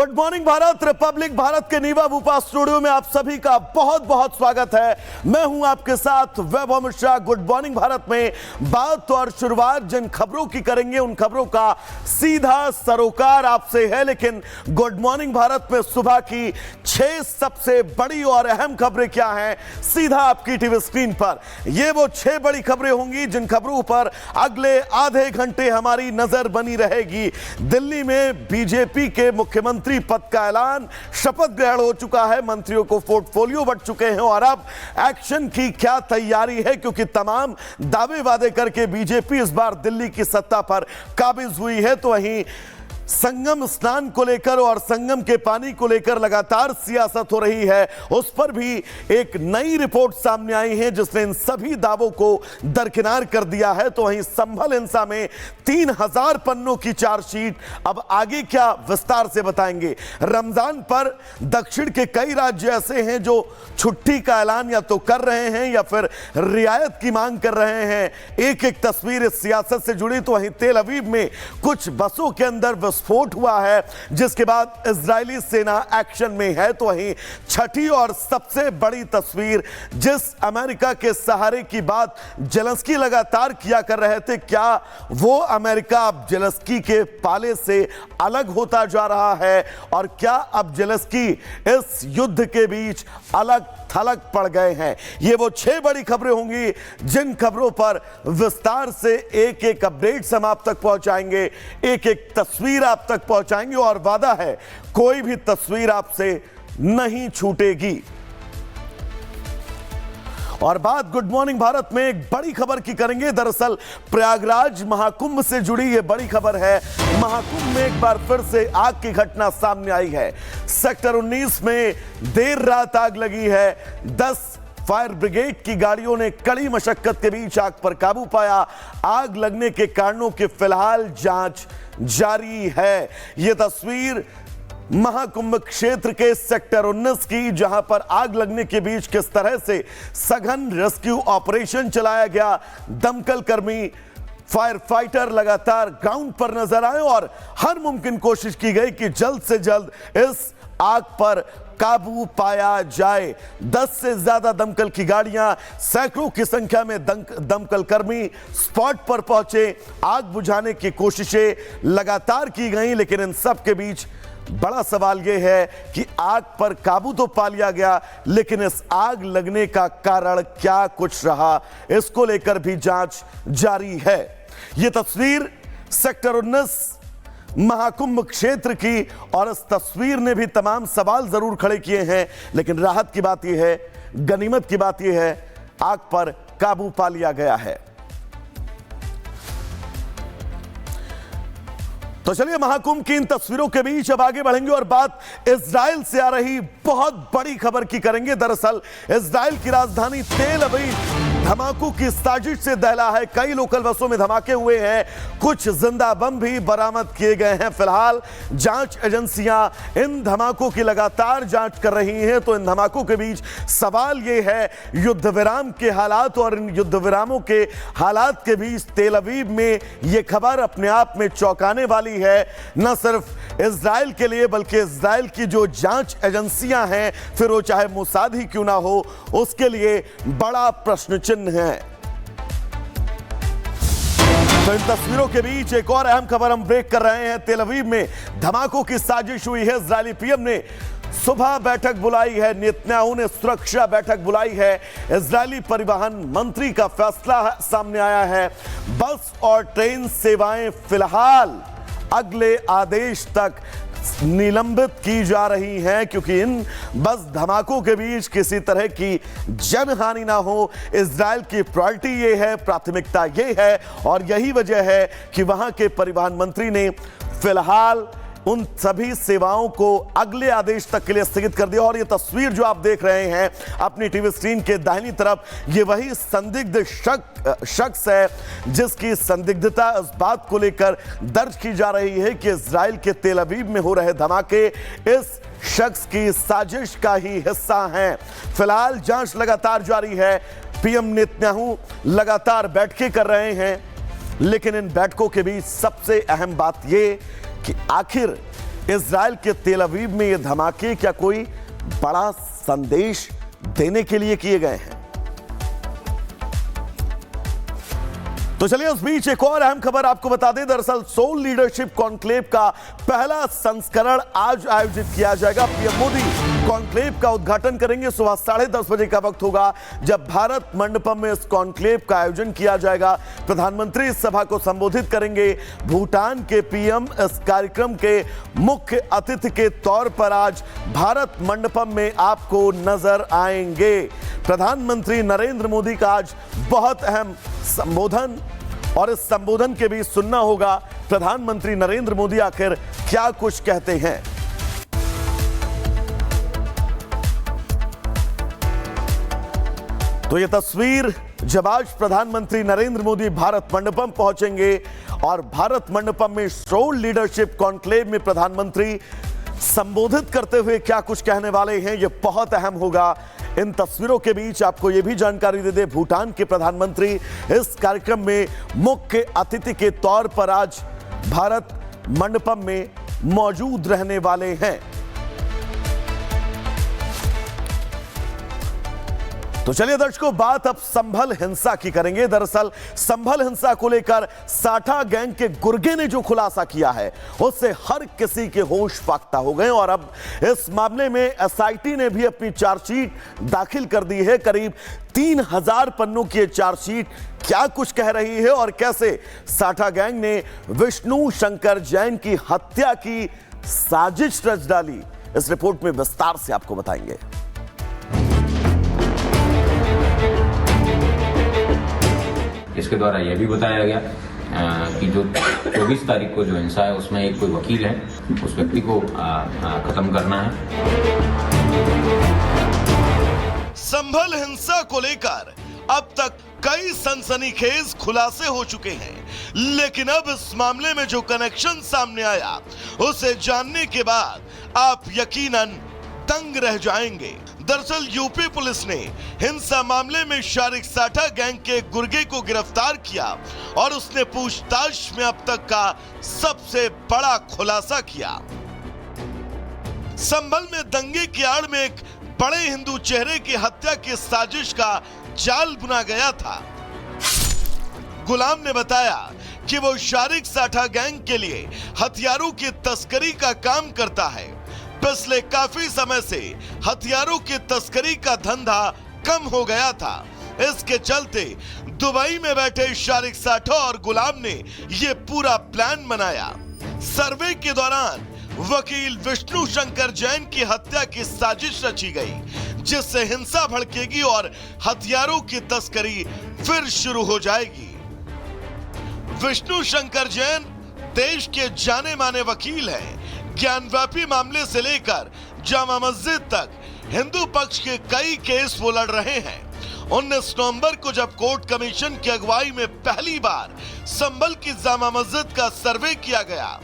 Good morning Bharat, Republic Bharat के नीवा भूपा studio में आप सभी का बहुत बहुत स्वागत है। मैं हूं आपके साथ वैभव मिश्रा। गुड मॉर्निंग भारत में बात और शुरुआत जिन खबरों की करेंगे उन खबरों का सीधा सरोकार आपसे है, लेकिन गुड मॉर्निंग भारत में सुबह की 6 सबसे बड़ी और अहम खबरें क्या हैं, सीधा आपकी टीवी स्क्रीन पर। ये वो 6 बड़ी खबरें होंगी जिन खबरों पर अगले आधे घंटे हमारी नजर बनी रहेगी। दिल्ली में बीजेपी के मुख्यमंत्री पद का ऐलान, शपथ ग्रहण हो चुका है, मंत्रियों को पोर्टफोलियो बंट चुके हैं और अब एक्शन की क्या तैयारी है, क्योंकि तमाम दावे वादे करके बीजेपी इस बार दिल्ली की सत्ता पर काबिज हुई है। तो वहीं संगम स्नान को लेकर और संगम के पानी को लेकर लगातार सियासत हो रही है, उस पर भी एक नई रिपोर्ट सामने आई है जिसने इन सभी दावों को दरकिनार कर दिया है। तो वहीं संभल हिंसा में 3000 पन्नों की चार्जशीट, अब आगे क्या विस्तार से बताएंगे। रमजान पर दक्षिण के कई राज्य ऐसे हैं जो छुट्टी का ऐलान या तो कर रहे हैं या फिर रियायत की मांग कर रहे हैं। एक एक तस्वीर इस सियासत से जुड़ी। तो वहीं तेल अवीव में कुछ बसों के अंदर विस्फोट हुआ है, जिसके बाद इजरायली सेना एक्शन में है। तो वहीं छठी और सबसे बड़ी तस्वीर, जिस अमेरिका के सहारे की बात जेलेंस्की लगातार किया कर रहे थे, क्या वो अमेरिका अब जेलेंस्की के पाले से अलग होता जा रहा है और क्या अब जेलेंस्की इस युद्ध के बीच अलग थलग पड़ गए हैं। ये वो 6 बड़ी खबरें होंगी जिन खबरों पर विस्तार से एक एक अपडेट हम आप तक पहुंचाएंगे, एक एक तस्वीर आप तक पहुंचाएंगे और वादा है कोई भी तस्वीर आपसे नहीं छूटेगी। और बात गुड मॉर्निंग भारत में एक बड़ी खबर की करेंगे। दरअसल प्रयागराज महाकुंभ से जुड़ी यह बड़ी खबर है। महाकुंभ में एक बार फिर से आग की घटना सामने आई है। सेक्टर 19 में देर रात आग लगी है। 10 फायर ब्रिगेड की गाड़ियों ने कड़ी मशक्कत के बीच आग पर काबू पाया। आग लगने के कारणों की फिलहाल जांच जारी है। यह तस्वीर महाकुंभ क्षेत्र के सेक्टर 19 की, जहां पर आग लगने के बीच किस तरह से सघन रेस्क्यू ऑपरेशन चलाया गया। दमकल कर्मी, फायर फाइटर लगातार ग्राउंड पर नजर आए और हर मुमकिन कोशिश की गई कि जल्द से जल्द इस आग पर काबू पाया जाए। 10 से ज्यादा दमकल की गाड़ियां, सैकड़ों की संख्या में दमकल कर्मी स्पॉट पर पहुंचे। आग बुझाने की कोशिशें लगातार की गई, लेकिन इन सब के बीच बड़ा सवाल यह है कि आग पर काबू तो पा लिया गया, लेकिन इस आग लगने का कारण क्या कुछ रहा, इसको लेकर भी जांच जारी है। यह तस्वीर सेक्टर 19 महाकुंभ क्षेत्र की, और इस तस्वीर ने भी तमाम सवाल जरूर खड़े किए हैं, लेकिन राहत की बात यह है, गनीमत की बात यह है, आग पर काबू पा लिया गया है। तो चलिए महाकुंभ की इन तस्वीरों के बीच अब आगे बढ़ेंगे और बात इजराइल से आ रही बहुत बड़ी खबर की करेंगे। दरअसल इजराइल की राजधानी तेल अवीव धमाकों की साजिश से दहला है। कई लोकल बसों में धमाके हुए हैं, कुछ जिंदा बम भी बरामद किए गए हैं। फिलहाल जांच एजेंसियां इन धमाकों की लगातार जांच कर रही हैं। तो इन धमाकों के बीच सवाल यह है, युद्ध विराम के हालात और इन युद्ध विरामों के हालात के बीच तेल अवीव में यह खबर अपने आप में चौंकाने वाली है। न सिर्फ इजराइल के लिए, बल्कि इजराइल की जो जांच एजेंसियां हैं, फिर वो चाहे मोसाद ही क्यों ना हो, उसके लिए बड़ा प्रश्न चिन्ह है। तो इन तस्वीरों के बीच एक और अहम खबर हम ब्रेक कर रहे हैं। तेल अवीव में धमाकों की साजिश हुई है। इजरायली पीएम ने सुबह बैठक बुलाई है, नेतन्याहू ने सुरक्षा बैठक बुलाई है। इजरायली परिवहन मंत्री का फैसला सामने आया है। बस और ट्रेन सेवाएं फिलहाल अगले आदेश तक निलंबित की जा रही हैं, क्योंकि इन बस धमाकों के बीच किसी तरह की जनहानि ना हो। इजराइल की प्रायोरिटी ये है, प्राथमिकता ये है, और यही वजह है कि वहां के परिवहन मंत्री ने फिलहाल उन सभी सेवाओं को अगले आदेश तक के लिए स्थगित कर दिया। और ये तस्वीर जो आप देख रहे हैं अपनी टीवी स्क्रीन के दाहिनी तरफ, ये वही संदिग्ध शख्स है जिसकी संदिग्धता इस बात को लेकर दर्ज की जा रही है कि इजराइल के तेल अवीव में हो रहे धमाके इस शख्स की साजिश का ही हिस्सा हैं। फिलहाल जांच लगातार जारी है। पीएम नेतन्याहू लगातार बैठकें कर रहे हैं, लेकिन इन बैठकों के बीच सबसे अहम बात यह कि आखिर इजराइल के तेल अवीव में ये धमाके क्या कोई बड़ा संदेश देने के लिए किए गए हैं? तो चलिए उस बीच एक और अहम खबर आपको बता दें। दरअसल सोल लीडरशिप कॉन्क्लेव का पहला संस्करण आज आयोजित किया जाएगा। पीएम मोदी कॉन्क्लेव का उद्घाटन करेंगे। सुबह 10:30 बजे का वक्त होगा जब भारत मंडपम में इस कॉन्क्लेव का आयोजन किया जाएगा। प्रधानमंत्री इस सभा को संबोधित करेंगे। भूटान के पीएम इस कार्यक्रम के मुख्य अतिथि के तौर पर आज भारत मंडपम में आपको नजर आएंगे। प्रधानमंत्री नरेंद्र मोदी का आज बहुत अहम संबोधन, और इस संबोधन के बीच सुनना होगा प्रधानमंत्री नरेंद्र मोदी आखिर क्या कुछ कहते हैं। तो यह तस्वीर जब आज प्रधानमंत्री नरेंद्र मोदी भारत मंडपम पहुंचेंगे और भारत मंडपम में सोल लीडरशिप कॉन्क्लेव में प्रधानमंत्री संबोधित करते हुए क्या कुछ कहने वाले हैं, यह बहुत अहम होगा। इन तस्वीरों के बीच आपको यह भी जानकारी दे दे, भूटान के प्रधानमंत्री इस कार्यक्रम में मुख्य अतिथि के तौर पर आज भारत मंडपम में मौजूद रहने वाले हैं। तो चलिए दर्शकों, बात अब संभल हिंसा की करेंगे। दरअसल संभल हिंसा को लेकर साठा गैंग के गुर्गे ने जो खुलासा किया है उससे हर किसी के होश फाख्ता हो गए और अब इस मामले में एसआईटी ने भी अपनी चार्जशीट दाखिल कर दी है। करीब 3000 पन्नों की चार्जशीट क्या कुछ कह रही है और कैसे साठा गैंग ने विष्णु शंकर जैन की हत्या की साजिश रच डाली, इस रिपोर्ट में विस्तार से आपको बताएंगे। इसके द्वारा यह भी बताया गया कि जो 24 तारीख को जो हिंसा है उसमें एक कोई वकील है, उस व्यक्ति को खत्म करना है। संभल हिंसा को लेकर अब तक कई सनसनीखेज खुलासे हो चुके हैं, लेकिन अब इस मामले में जो कनेक्शन सामने आया उसे जानने के बाद आप यकीनन दंग रह जाएंगे। दरअसल यूपी पुलिस ने हिंसा मामले में शारिक साठा गैंग के गुर्गे को गिरफ्तार किया और उसने पूछताछ में अब तक का सबसे बड़ा खुलासा किया। संभल में दंगे की आड़ में एक बड़े हिंदू चेहरे की हत्या की साजिश का जाल बुना गया था। गुलाम ने बताया कि वो शारिक साठा गैंग के लिए हथियारों की तस्करी का काम करता है। पिछले काफी समय से हथियारों की तस्करी का धंधा कम हो गया था। इसके चलते दुबई में बैठे शारिक साठा और गुलाम ने ये पूरा प्लान बनाया। सर्वे के दौरान वकील विष्णु शंकर जैन की हत्या की साजिश रची गई, जिससे हिंसा भड़केगी और हथियारों की तस्करी फिर शुरू हो जाएगी। विष्णु शंकर जैन देश के जाने माने वकील हैं। ज्ञानव्यापी मामले से लेकर जामा मस्जिद तक हिंदू पक्ष के कई केस वो लड़ रहे हैं। 19 नवंबर को जब कोर्ट कमीशन की अगुवाई में पहली बार संभल की जामा मस्जिद का सर्वे किया गया